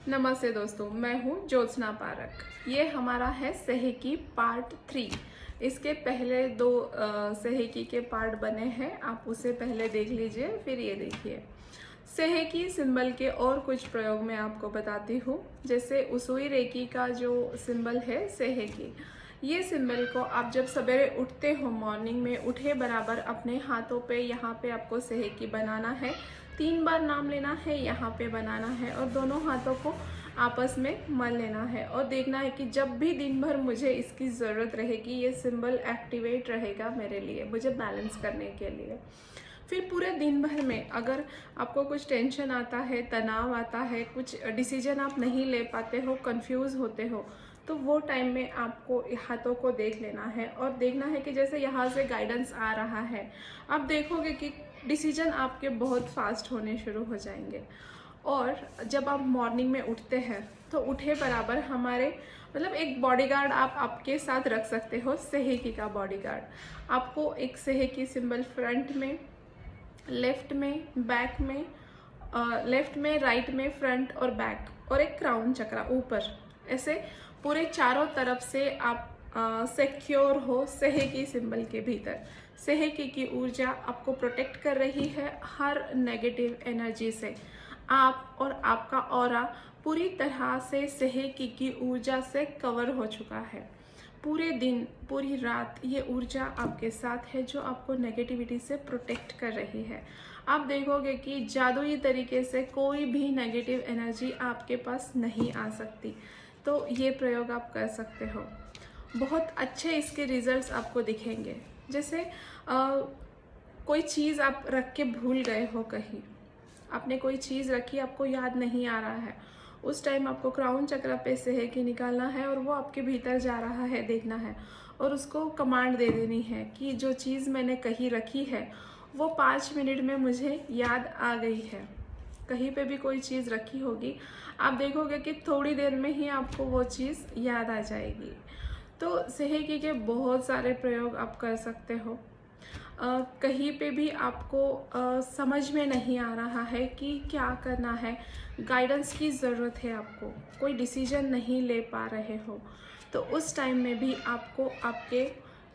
नमस्ते दोस्तों, मैं हूँ ज्योत्सना पारक। ये हमारा है सेहेकी पार्ट 3। इसके पहले दो सेहेकी के पार्ट बने हैं, आप उसे पहले देख लीजिए, फिर ये देखिए। सेहेकी सिंबल के और कुछ प्रयोग मैं आपको बताती हूँ। जैसे उसुई रेकी का जो सिंबल है सेहेकी, ये सिंबल को आप जब सवेरे उठते हो, मॉर्निंग में उठे बराबर अपने हाथों पे यहाँ पे आपको सेहेकी बनाना है। 3 बार नाम लेना है, यहाँ पे बनाना है और दोनों हाथों को आपस में मल लेना है और देखना है कि जब भी दिन भर मुझे इसकी ज़रूरत रहेगी, ये सिंबल एक्टिवेट रहेगा मेरे लिए, मुझे बैलेंस करने के लिए। फिर पूरे दिन भर में अगर आपको कुछ टेंशन आता है, तनाव आता है, कुछ डिसीजन आप नहीं ले पाते हो, कंफ्यूज होते हो, तो वो टाइम में आपको हाथों को देख लेना है और देखना है कि जैसे यहाँ से गाइडेंस आ रहा है, आप देखोगे कि डिसीजन आपके बहुत फास्ट होने शुरू हो जाएंगे। और जब आप मॉर्निंग में उठते हैं तो उठे बराबर हमारे मतलब एक बॉडीगार्ड आप आपके साथ रख सकते हो, सेहेकी का बॉडीगार्ड। आपको एक सेहेकी सिंबल फ्रंट में, लेफ्ट में, बैक में, लेफ्ट में, राइट में, फ्रंट और बैक, और एक क्राउन चक्रा ऊपर, ऐसे पूरे चारों तरफ से आप सिक्योर हो सेहेकी सिंबल के भीतर। सेहेकी की ऊर्जा आपको प्रोटेक्ट कर रही है हर नेगेटिव एनर्जी से। आप और आपका ऑरा पूरी तरह से सेहेकी की ऊर्जा से कवर हो चुका है। पूरे दिन, पूरी रात ये ऊर्जा आपके साथ है जो आपको नेगेटिविटी से प्रोटेक्ट कर रही है। आप देखोगे कि जादुई तरीके से कोई भी नेगेटिव एनर्जी आपके पास नहीं आ सकती। तो ये प्रयोग आप कर सकते हो, बहुत अच्छे इसके रिजल्ट्स आपको दिखेंगे। जैसे कोई चीज़ आप रख के भूल गए हो, कहीं आपने कोई चीज़ रखी, आपको याद नहीं आ रहा है, उस टाइम आपको क्राउन चक्र पे सेहेकी निकालना है और वो आपके भीतर जा रहा है, देखना है और उसको कमांड दे देनी है कि जो चीज़ मैंने कहीं रखी है वो 5 मिनट में मुझे याद आ गई है। कहीं पे भी कोई चीज़ रखी होगी, आप देखोगे कि थोड़ी देर में ही आपको वो चीज़ याद आ जाएगी। तो सेहेकी के बहुत सारे प्रयोग आप कर सकते हो। कहीं पे भी आपको समझ में नहीं आ रहा है कि क्या करना है, गाइडेंस की ज़रूरत है, आपको कोई डिसीजन नहीं ले पा रहे हो, तो उस टाइम में भी आपको आपके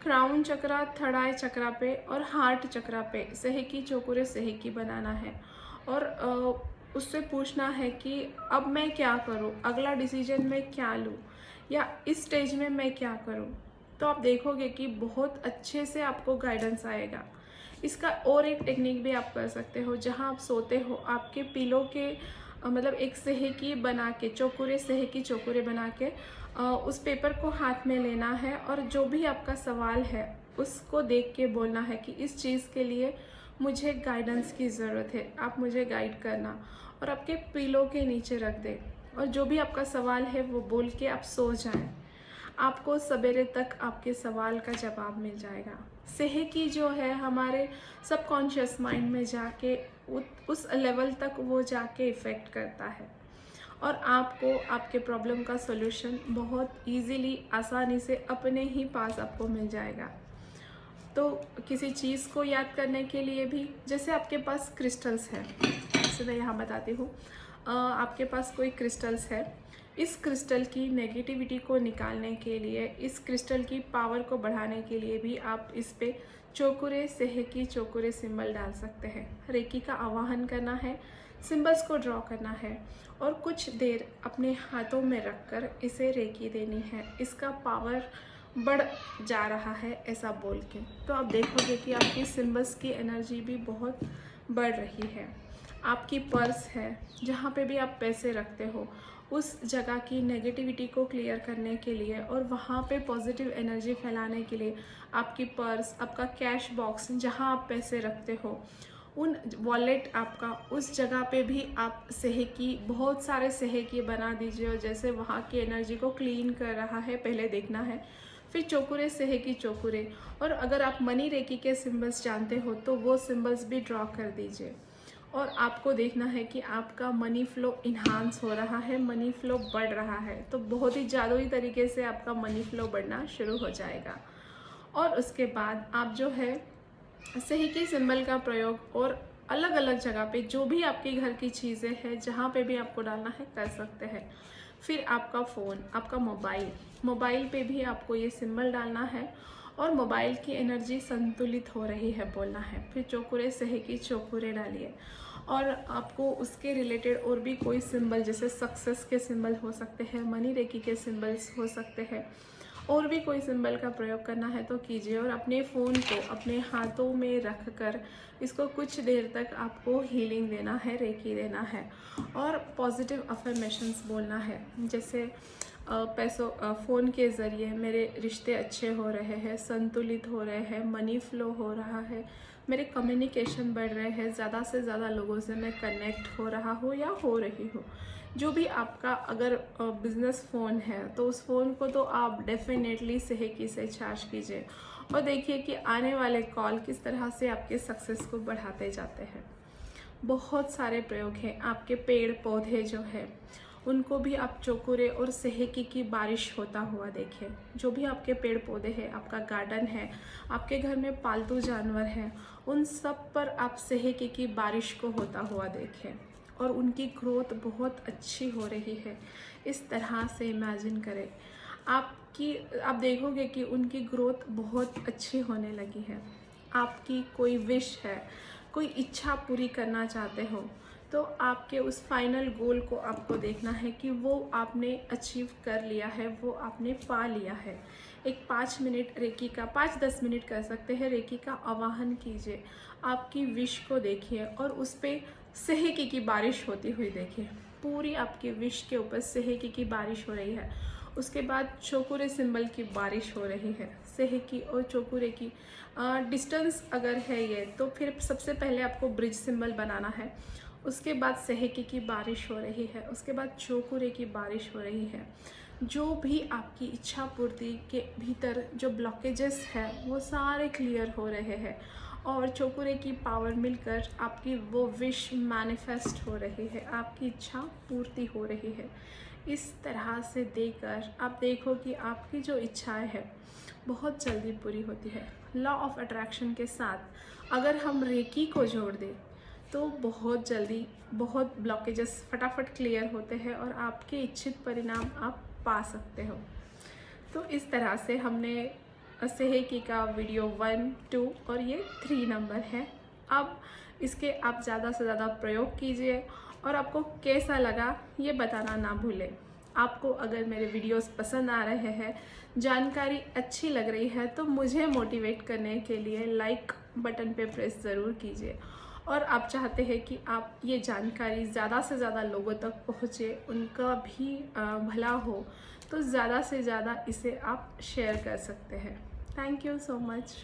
क्राउन चक्रा, थर्ड आई चक्रा पे और हार्ट चक्रा पे सेहेकी चोकुरे सेहेकी बनाना है और उससे पूछना है कि अब मैं क्या करूं, अगला डिसीजन मैं क्या लूं, या इस स्टेज में मैं क्या करूं। तो आप देखोगे कि बहुत अच्छे से आपको गाइडेंस आएगा। इसका और एक टेक्निक भी आप कर सकते हो, जहां आप सोते हो आपके पिलो के मतलब एक सेहेकी बना के, चौकुरे सेहेकी चौकुरे बना के उस पेपर को हाथ में लेना है और जो भी आपका सवाल है उसको देख के बोलना है कि इस चीज़ के लिए मुझे गाइडेंस की ज़रूरत है, आप मुझे गाइड करना, और आपके पिलो के नीचे रख दे और जो भी आपका सवाल है वो बोल के आप सो जाएं। आपको सवेरे तक आपके सवाल का जवाब मिल जाएगा। सेहेकी जो है हमारे सबकॉन्शियस माइंड में जाके उस लेवल तक वो जाके इफ़ेक्ट करता है और आपको आपके प्रॉब्लम का सॉल्यूशन बहुत इजीली, आसानी से अपने ही पास आपको मिल जाएगा। तो किसी चीज़ को याद करने के लिए भी, जैसे आपके पास क्रिस्टल्स हैं, जैसे मैं यहाँ बताती हूँ, आपके पास कोई क्रिस्टल्स है, इस क्रिस्टल की नेगेटिविटी को निकालने के लिए, इस क्रिस्टल की पावर को बढ़ाने के लिए भी आप इस पे चोकुरे सेहेकी चोकुरे सिंबल डाल सकते हैं। रेकी का आवाहन करना है, सिंबल्स को ड्रॉ करना है और कुछ देर अपने हाथों में रखकर इसे रेकी देनी है। इसका पावर बढ़ जा रहा है ऐसा बोल के, तो आप देखोगे कि आपकी सिंबल्स की एनर्जी भी बहुत बढ़ रही है। आपकी पर्स है, जहाँ पे भी आप पैसे रखते हो, उस जगह की नेगेटिविटी को क्लियर करने के लिए और वहाँ पे पॉजिटिव एनर्जी फैलाने के लिए आपकी पर्स, आपका कैश बॉक्स जहाँ आप पैसे रखते हो, उन वॉलेट आपका, उस जगह पे भी आप सेहेकी, बहुत सारे सेहेकी बना दीजिए और जैसे वहाँ की एनर्जी को क्लीन कर रहा है, पहले देखना है। फिर चोकुरे सेहेकी चोकुरे, और अगर आप मनी रेकी के सिंबल्स जानते हो तो वो सिंबल्स भी ड्रॉ कर दीजिए और आपको देखना है कि आपका मनी फ्लो इन्हांस हो रहा है, मनी फ्लो बढ़ रहा है। तो बहुत ही जादुई तरीके से आपका मनी फ्लो बढ़ना शुरू हो जाएगा। और उसके बाद आप जो है सेहेकी सिंबल का प्रयोग और अलग अलग जगह पे जो भी आपके घर की चीज़ें हैं, जहाँ पे भी आपको डालना है कर सकते हैं। फिर आपका फ़ोन, आपका मोबाइल पे भी आपको ये सिंबल डालना है और मोबाइल की एनर्जी संतुलित हो रही है बोलना है। फिर चौकुरे सहे की चौकुरे डालिए और आपको उसके रिलेटेड और भी कोई सिंबल जैसे सक्सेस के सिंबल हो सकते हैं, मनी रेकी के सिंबल्स हो सकते हैं, और भी कोई सिंबल का प्रयोग करना है तो कीजिए। और अपने फ़ोन को अपने हाथों में रख कर इसको कुछ देर तक आपको हीलिंग देना है, रेकी देना है और पॉजिटिव अफर्मेशंस बोलना है। जैसे फ़ोन के ज़रिए मेरे रिश्ते अच्छे हो रहे हैं, संतुलित हो रहे हैं, मनी फ्लो हो रहा है, मेरे कम्युनिकेशन बढ़ रहे हैं, ज़्यादा से ज़्यादा लोगों से मैं कनेक्ट हो रहा हूँ या हो रही हूँ। जो भी आपका अगर बिज़नेस फ़ोन है तो उस फ़ोन को तो आप डेफिनेटली सेहकी से चार्ज कीजिए और देखिए कि आने वाले कॉल किस तरह से आपके सक्सेस को बढ़ाते जाते हैं। बहुत सारे प्रयोग हैं। आपके पेड़ पौधे जो है उनको भी आप चौकुरे और सेहकी की बारिश होता हुआ देखें। जो भी आपके पेड़ पौधे हैं, आपका गार्डन है, आपके घर में पालतू जानवर हैं, उन सब पर आप सेहकी की बारिश को होता हुआ देखें और उनकी ग्रोथ बहुत अच्छी हो रही है। इस तरह से इमेजिन करें आप देखोगे कि उनकी ग्रोथ बहुत अच्छी होने लगी है। आपकी कोई विश है, कोई इच्छा पूरी करना चाहते हो तो आपके उस फाइनल गोल को आपको देखना है कि वो आपने अचीव कर लिया है, वो आपने पा लिया है। एक 5 मिनट रेकी का 5-10 मिनट कर सकते हैं, रेकी का आवाहन कीजिए, आपकी विश को देखिए और उस पर सेहकी की बारिश होती हुई देखिए। पूरी आपकी विश के ऊपर सेहकी की बारिश हो रही है। उसके बाद चौकुरे सिंबल की बारिश हो रही है। सेहकी और चौकुरे की डिस्टेंस अगर है ये तो फिर सबसे पहले आपको ब्रिज सिंबल बनाना है। उसके बाद सेहकी की बारिश हो रही है, उसके बाद चौकुरे की बारिश हो रही है। जो भी आपकी इच्छा पूर्ति के भीतर जो ब्लॉकेजेस है वो सारे क्लियर हो रहे हैं और चौकुरे की पावर मिलकर आपकी वो विश मैनिफेस्ट हो रही है, आपकी इच्छा पूर्ति हो रही है। इस तरह से देकर आप देखो कि आपकी जो इच्छाएं है बहुत जल्दी पूरी होती है। लॉ ऑफ अट्रैक्शन के साथ अगर हम रेकी को जोड़ दें तो बहुत जल्दी बहुत ब्लॉकेजेस फटाफट क्लियर होते हैं और आपके इच्छित परिणाम आप पा सकते हो। तो इस तरह से हमने सेहकी का वीडियो 1, 2 और ये 3 नंबर है। अब इसके आप ज़्यादा से ज़्यादा प्रयोग कीजिए और आपको कैसा लगा ये बताना ना भूलें। आपको अगर मेरे वीडियोस पसंद आ रहे हैं, जानकारी अच्छी लग रही है तो मुझे मोटिवेट करने के लिए लाइक बटन पे प्रेस ज़रूर कीजिए और आप चाहते हैं कि आप ये जानकारी ज़्यादा से ज़्यादा लोगों तक पहुँचे, उनका भी भला हो, तो ज़्यादा से ज़्यादा इसे आप शेयर कर सकते हैं। Thank you so much.